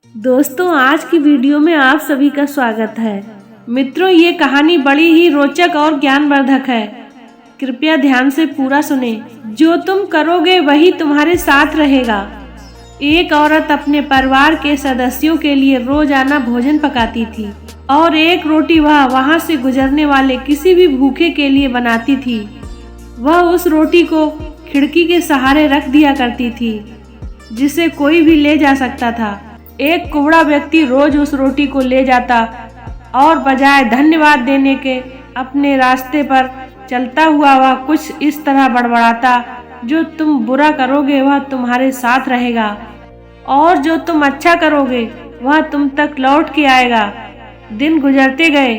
दोस्तों, आज की वीडियो में आप सभी का स्वागत है। मित्रों, ये कहानी बड़ी ही रोचक और ज्ञानवर्धक है। कृपया ध्यान से पूरा सुने। जो तुम करोगे वही तुम्हारे साथ रहेगा। एक औरत अपने परिवार के सदस्यों के लिए रोजाना भोजन पकाती थी और एक रोटी वह वहां से गुजरने वाले किसी भी भूखे के लिए बनाती थी। वह उस रोटी को खिड़की के सहारे रख दिया करती थी, जिसे कोई भी ले जा सकता था। एक कुबड़ा व्यक्ति रोज उस रोटी को ले जाता और बजाय धन्यवाद देने के अपने रास्ते पर चलता हुआ वह कुछ इस तरह बड़बड़ाता, जो तुम बुरा करोगे वह तुम्हारे साथ रहेगा और जो तुम अच्छा करोगे वह तुम तक लौट के आएगा। दिन गुजरते गए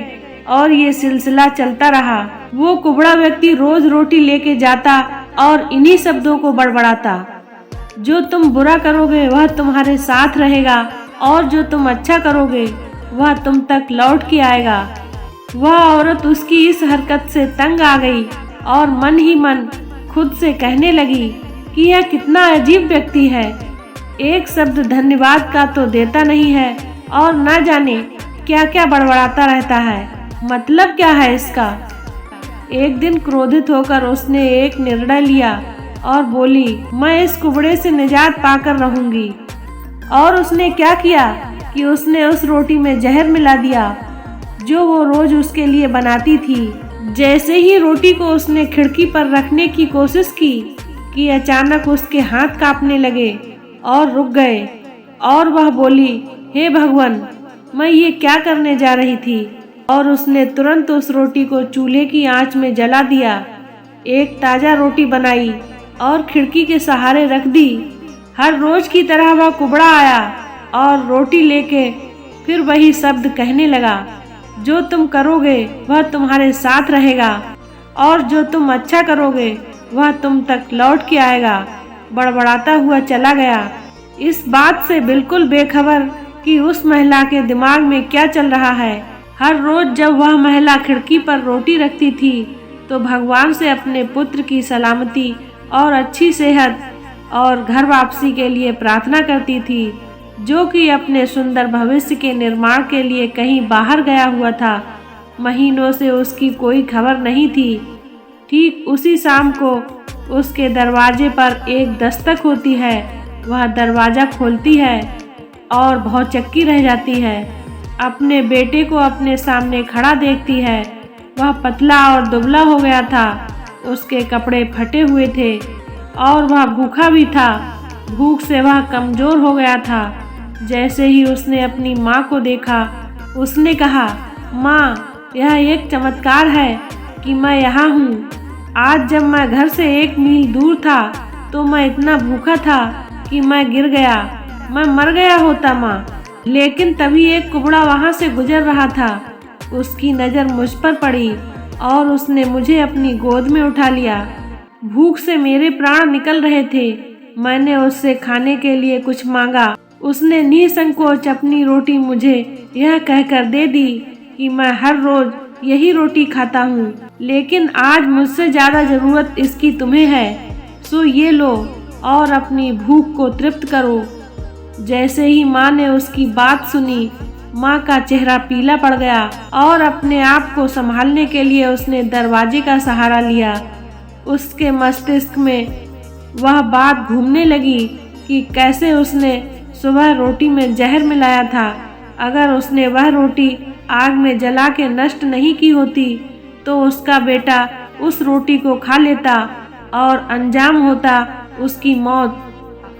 और ये सिलसिला चलता रहा। वो कुबड़ा व्यक्ति रोज रोटी लेके जाता और इन्हीं शब्दों को बड़बड़ाता, जो तुम बुरा करोगे वह तुम्हारे साथ रहेगा और जो तुम अच्छा करोगे वह तुम तक लौट के आएगा। वह औरत उसकी इस हरकत से तंग आ गई और मन ही मन खुद से कहने लगी कि यह कितना अजीब व्यक्ति है। एक शब्द धन्यवाद का तो देता नहीं है और न जाने क्या क्या बड़बड़ाता रहता है। मतलब क्या है इसका? एक दिन क्रोधित होकर उसने एक निर्णय लिया और बोली, मैं इस कुबड़े से निजात पाकर रहूंगी। और उसने क्या किया कि उसने उस रोटी में जहर मिला दिया जो वो रोज उसके लिए बनाती थी। जैसे ही रोटी को उसने खिड़की पर रखने की कोशिश की कि अचानक उसके हाथ कांपने लगे और रुक गए और वह बोली, हे भगवान, मैं ये क्या करने जा रही थी। और उसने तुरंत उस रोटी को चूल्हे की आंच में जला दिया। एक ताज़ा रोटी बनाई और खिड़की के सहारे रख दी। हर रोज की तरह वह कुबड़ा आया और रोटी लेके फिर वही शब्द कहने लगा, जो तुम करोगे वह तुम्हारे साथ रहेगा और जो तुम अच्छा करोगे वह तुम तक लौट के आएगा। बड़बड़ाता हुआ चला गया, इस बात से बिल्कुल बेखबर कि उस महिला के दिमाग में क्या चल रहा है। हर रोज जब वह महिला खिड़की पर रोटी रखती थी तो भगवान से अपने पुत्र की सलामती और अच्छी सेहत और घर वापसी के लिए प्रार्थना करती थी, जो कि अपने सुंदर भविष्य के निर्माण के लिए कहीं बाहर गया हुआ था। महीनों से उसकी कोई खबर नहीं थी। ठीक उसी शाम को उसके दरवाजे पर एक दस्तक होती है। वह दरवाज़ा खोलती है और भौचक्की रह जाती है। अपने बेटे को अपने सामने खड़ा देखती है। वह पतला और दुबला हो गया था, उसके कपड़े फटे हुए थे और वह भूखा भी था। भूख से वह कमज़ोर हो गया था। जैसे ही उसने अपनी माँ को देखा, उसने कहा, माँ, यह एक चमत्कार है कि मैं यहाँ हूँ। आज जब मैं घर से 1 मील दूर था तो मैं इतना भूखा था कि मैं गिर गया। मैं मर गया होता माँ। लेकिन तभी एक कुबड़ा वहाँ से गुजर रहा था। उसकी नज़र मुझ पर पड़ी और उसने मुझे अपनी गोद में उठा लिया। भूख से मेरे प्राण निकल रहे थे। मैंने उससे खाने के लिए कुछ मांगा। उसने निसंकोच अपनी रोटी मुझे यह कहकर दे दी कि मैं हर रोज यही रोटी खाता हूँ, लेकिन आज मुझसे ज़्यादा ज़रूरत इसकी तुम्हें है। सो ये लो और अपनी भूख को तृप्त करो। जैसे ही माँ ने उसकी बात सुनी, माँ का चेहरा पीला पड़ गया और अपने आप को संभालने के लिए उसने दरवाजे का सहारा लिया। उसके मस्तिष्क में वह बात घूमने लगी कि कैसे उसने सुबह रोटी में जहर मिलाया था। अगर उसने वह रोटी आग में जला के नष्ट नहीं की होती तो उसका बेटा उस रोटी को खा लेता और अंजाम होता उसकी मौत।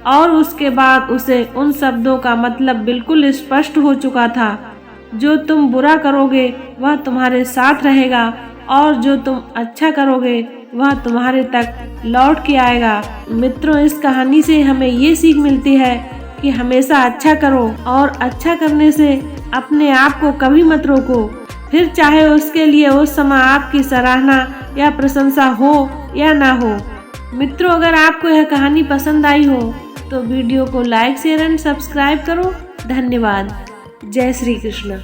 और उसके बाद उसे उन शब्दों का मतलब बिल्कुल स्पष्ट हो चुका था, जो तुम बुरा करोगे वह तुम्हारे साथ रहेगा और जो तुम अच्छा करोगे वह तुम्हारे तक लौट के आएगा। मित्रों, इस कहानी से हमें ये सीख मिलती है कि हमेशा अच्छा करो और अच्छा करने से अपने आप को कभी मत रोको, फिर चाहे उसके लिए उस समय आपकी सराहना या प्रशंसा हो या ना हो। मित्रों, अगर आपको यह कहानी पसंद आई हो तो वीडियो को लाइक, शेयर एंड सब्सक्राइब करो। धन्यवाद। जय श्री कृष्ण।